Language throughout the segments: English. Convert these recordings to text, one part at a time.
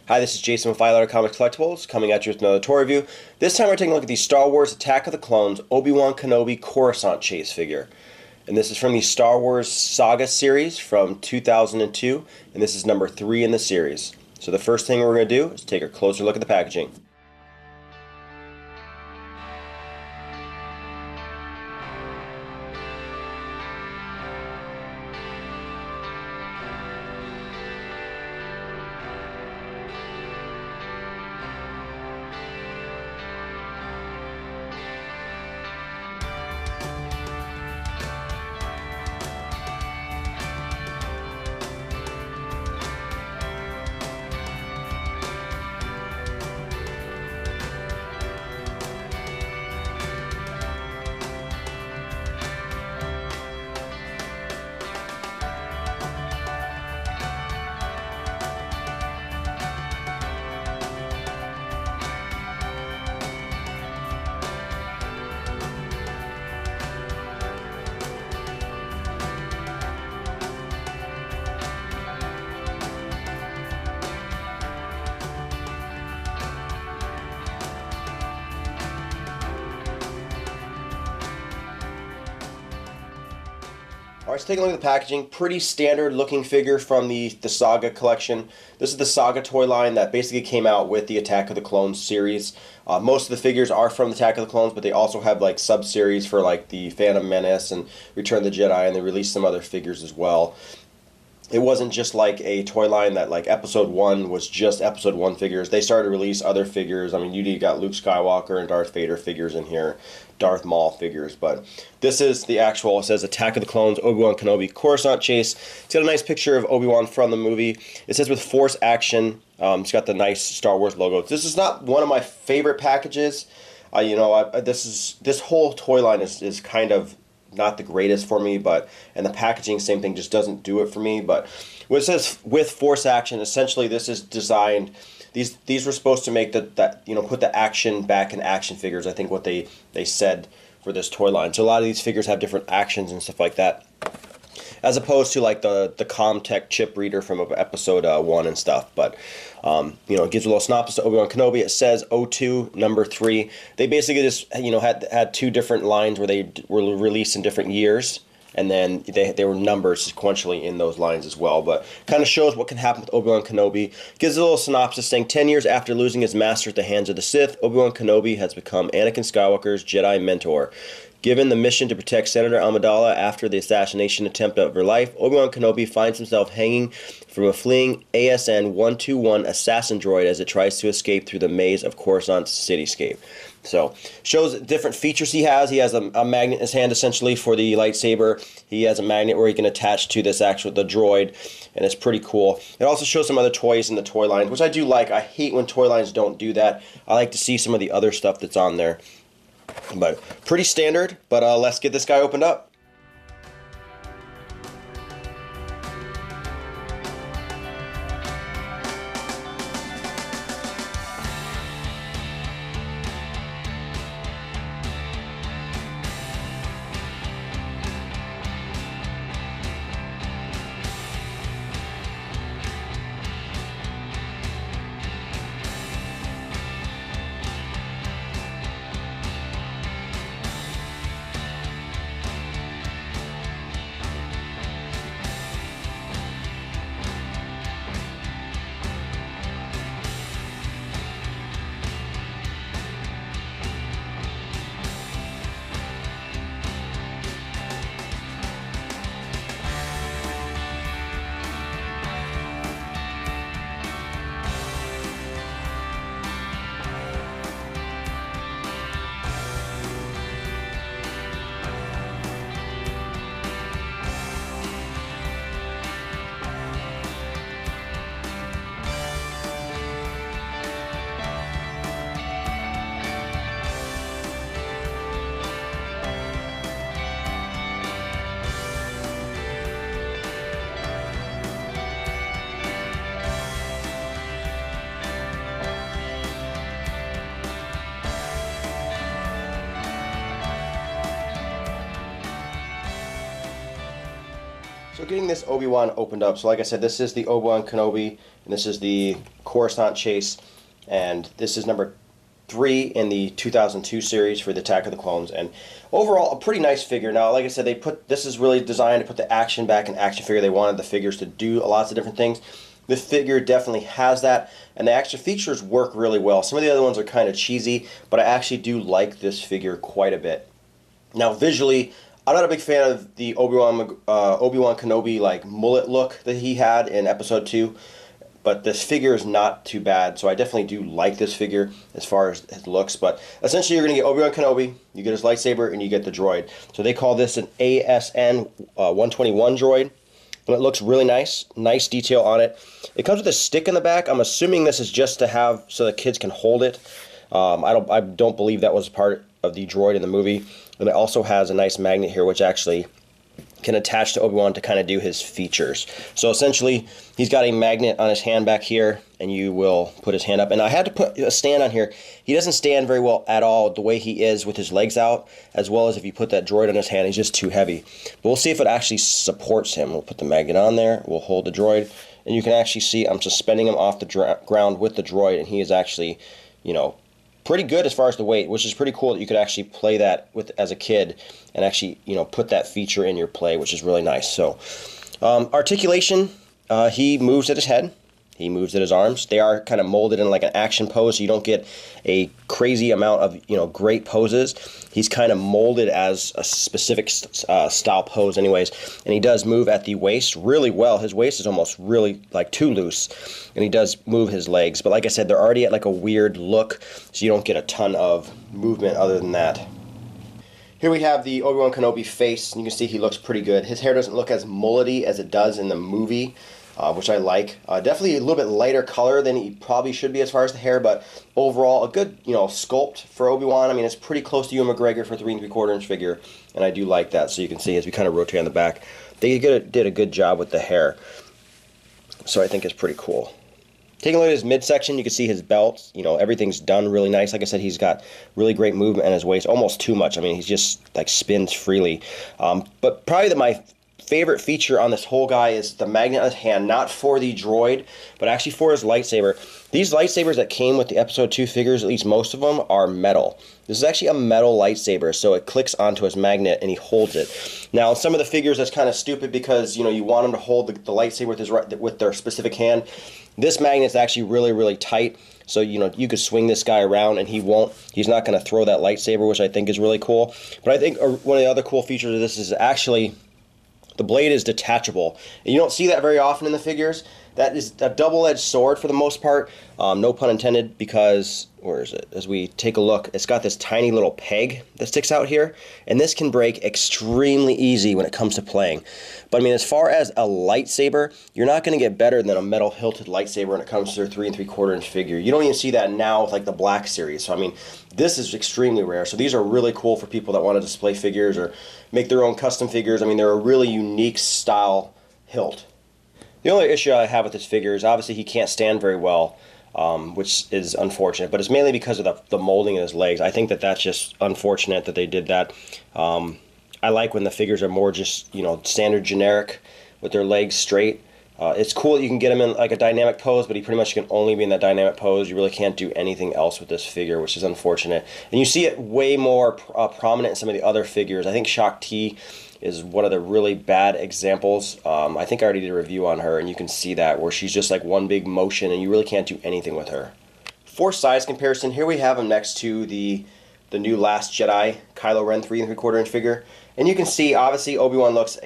Hi, this is Jason with Violator Comics Collectibles, coming at you with another toy review. This time we're taking a look at the Star Wars Attack of the Clones Obi-Wan Kenobi Coruscant chase figure. And this is from the Star Wars Saga series from 2002, and this is number 3 in the series. So the first thing we're going to do is take a closer look at the packaging. Alright, so taking a look at the packaging. Pretty standard looking figure from the Saga collection. This is the Saga toy line that basically came out with the Attack of the Clones series. Most of the figures are from the Attack of the Clones, but they also have like sub-series for like the Phantom Menace and Return of the Jedi, and they released some other figures as well. It wasn't just like a toy line that like episode 1 was just episode 1 figures. They started to release other figures. I mean, you got Luke Skywalker and Darth Vader figures in here, Darth Maul figures, but this is the actual, it says Attack of the Clones Obi-Wan Kenobi Coruscant chase. It's got a nice picture of Obi-Wan from the movie. It says with Force action. It's got the nice Star Wars logo. This is not one of my favorite packages. This whole toy line is kind of not the greatest for me, and the packaging, same thing, just doesn't do it for me. But when it says with Force action, essentially this is designed, these were supposed to make put the action back in action figures, I think what they said for this toy line. So a lot of these figures have different actions and stuff like that, as opposed to like the Comtech chip reader from episode 1 and stuff. But it gives a little synopsis to Obi-Wan Kenobi. It says O2 number 3. They basically just had two different lines where they were released in different years, and then they were numbered sequentially in those lines as well. But kind of shows what can happen with Obi-Wan Kenobi. Gives a little synopsis saying 10 years after losing his master at the hands of the Sith, Obi-Wan Kenobi has become Anakin Skywalker's Jedi mentor. Given the mission to protect Senator Amidala after the assassination attempt of her life, Obi-Wan Kenobi finds himself hanging from a fleeing ASN-121 assassin droid as it tries to escape through the maze of Coruscant's cityscape. So, shows different features he has. He has a magnet in his hand, essentially, for the lightsaber. He has a magnet where he can attach to the droid, and it's pretty cool. It also shows some other toys in the toy lines, which I do like. I hate when toy lines don't do that. I like to see some of the other stuff that's on there. But pretty standard, but let's get this guy opened up. So getting this Obi-Wan opened up, so like I said, this is the Obi-Wan Kenobi, and this is the Coruscant chase, and this is number 3 in the 2002 series for the Attack of the Clones, and overall a pretty nice figure. Now, like I said, this is really designed to put the action back in action figure. They wanted the figures to do lots of different things. This figure definitely has that, and the extra features work really well. Some of the other ones are kind of cheesy, but I actually do like this figure quite a bit. Now, visually, I'm not a big fan of the Obi-Wan Kenobi like mullet look that he had in Episode 2, but this figure is not too bad, so I definitely do like this figure as far as his looks. But essentially, you're going to get Obi-Wan Kenobi, you get his lightsaber, and you get the droid. So they call this an ASN 121 droid, and it looks really nice. Nice detail on it. It comes with a stick in the back. I'm assuming this is just to have so the kids can hold it. I don't believe that was part of the droid in the movie. And it also has a nice magnet here, which actually can attach to Obi-Wan to kind of do his features. So essentially, he's got a magnet on his hand back here, and you will put his hand up. And I had to put a stand on here. He doesn't stand very well at all the way he is with his legs out, as well as if you put that droid on his hand, he's just too heavy. But we'll see if it actually supports him. We'll put the magnet on there, we'll hold the droid, and you can actually see I'm suspending him off the ground with the droid, and he is actually, you know, pretty good as far as the weight, which is pretty cool that you could actually play that with as a kid and actually, you know, put that feature in your play, which is really nice. So articulation, he moves at his head, he moves at his arms. They are kind of molded in like an action pose, so you don't get a crazy amount of, you know, great poses. He's kind of molded as a specific style pose anyways, and he does move at the waist really well. His waist is almost really like too loose, and he does move his legs, but like I said, they're already at like a weird look, so you don't get a ton of movement other than that. Here we have the Obi-Wan Kenobi face, and you can see he looks pretty good. His hair doesn't look as mullety as it does in the movie, which I like. Definitely a little bit lighter color than he probably should be as far as the hair, but overall a good, you know, sculpt for Obi-Wan. I mean, it's pretty close to Ewan McGregor for a 3 3/4 inch figure, and I do like that. So you can see as we kind of rotate on the back, they did a good job with the hair. So I think it's pretty cool. Taking a look at his midsection, you can see his belt. You know, everything's done really nice. Like I said, he's got really great movement in his waist, almost too much. I mean, he's just like spins freely. But probably my favorite feature on this whole guy is the magnet on his hand, not for the droid, but actually for his lightsaber. These lightsabers that came with the Episode 2 figures, at least most of them, are metal. This is actually a metal lightsaber, so it clicks onto his magnet and he holds it. Now, some of the figures, that's kind of stupid because, you know, you want him to hold the lightsaber with their specific hand. This magnet's actually really, really tight, so, you know, you could swing this guy around and he's not going to throw that lightsaber, which I think is really cool. But I think one of the other cool features of this is actually the blade is detachable. And you don't see that very often in the figures. That is a double-edged sword for the most part. No pun intended, because, where is it? As we take a look, it's got this tiny little peg that sticks out here, and this can break extremely easy when it comes to playing. But I mean, as far as a lightsaber, you're not going to get better than a metal hilted lightsaber when it comes to their 3 3/4 inch figure. You don't even see that now with like the Black series. So I mean, this is extremely rare. So these are really cool for people that want to display figures or make their own custom figures. I mean, they're a really unique style hilt. The only issue I have with this figure is obviously he can't stand very well, which is unfortunate, but it's mainly because of the molding of his legs. I think that's just unfortunate that they did that. I like when the figures are more just, you know, standard generic with their legs straight. It's cool that you can get him in like a dynamic pose, but he pretty much can only be in that dynamic pose. You really can't do anything else with this figure, which is unfortunate. And you see it way more prominent in some of the other figures. I think Shakti is one of the really bad examples. I think I already did a review on her, and you can see that, where she's just like one big motion, and you really can't do anything with her. For size comparison, here we have him next to the new Last Jedi Kylo Ren 3 3/4 inch figure, and you can see obviously Obi-Wan looks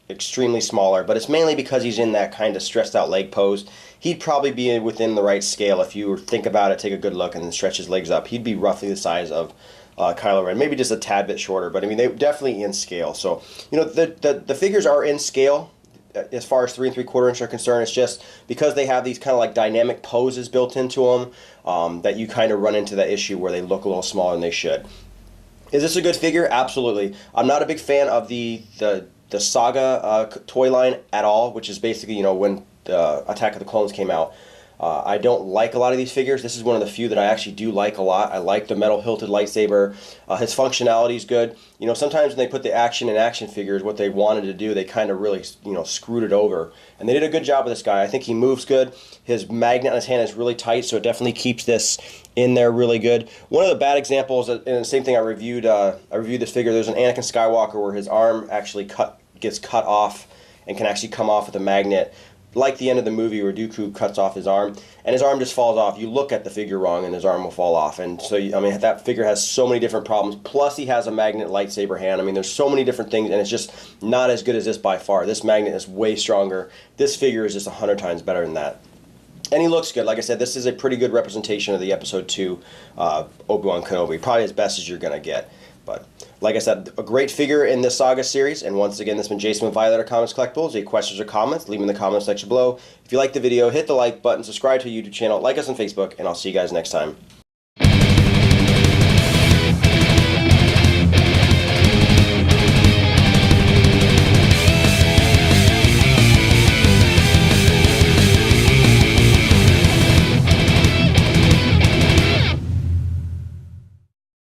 extremely smaller, but it's mainly because he's in that kind of stressed out leg pose. He'd probably be within the right scale if you think about it, take a good look, and then stretch his legs up. He'd be roughly the size of Kylo Ren, maybe just a tad bit shorter, but I mean, they're definitely in scale. So, you know, the figures are in scale as far as 3 3/4 inch are concerned. It's just because they have these kind of like dynamic poses built into them that you kind of run into that issue where they look a little smaller than they should. Is this a good figure? Absolutely. I'm not a big fan of the Saga toy line at all, which is basically, you know, when the Attack of the Clones came out. I don't like a lot of these figures. This is one of the few that I actually do like a lot. I like the metal hilted lightsaber. His functionality is good. You know, sometimes when they put the action in action figures, what they wanted to do, they kind of really, you know, screwed it over. And they did a good job with this guy. I think he moves good. His magnet on his hand is really tight, so it definitely keeps this in there really good. One of the bad examples, and the same thing I reviewed this figure, there's an Anakin Skywalker where his arm actually gets cut off and can actually come off with a magnet, like the end of the movie where Dooku cuts off his arm, and his arm just falls off. You look at the figure wrong, and his arm will fall off. And so, I mean, that figure has so many different problems. Plus, he has a magnet lightsaber hand. I mean, there's so many different things, and it's just not as good as this by far. This magnet is way stronger. This figure is just 100 times better than that. And he looks good. Like I said, this is a pretty good representation of the Episode 2 Obi-Wan Kenobi. Probably as best as you're going to get. But like I said, a great figure in the Saga series. And once again, this has been Jason with Violator Comics Collectibles. Any questions or comments, leave them in the comment section below. If you like the video, hit the like button, subscribe to the YouTube channel, like us on Facebook, and I'll see you guys next time.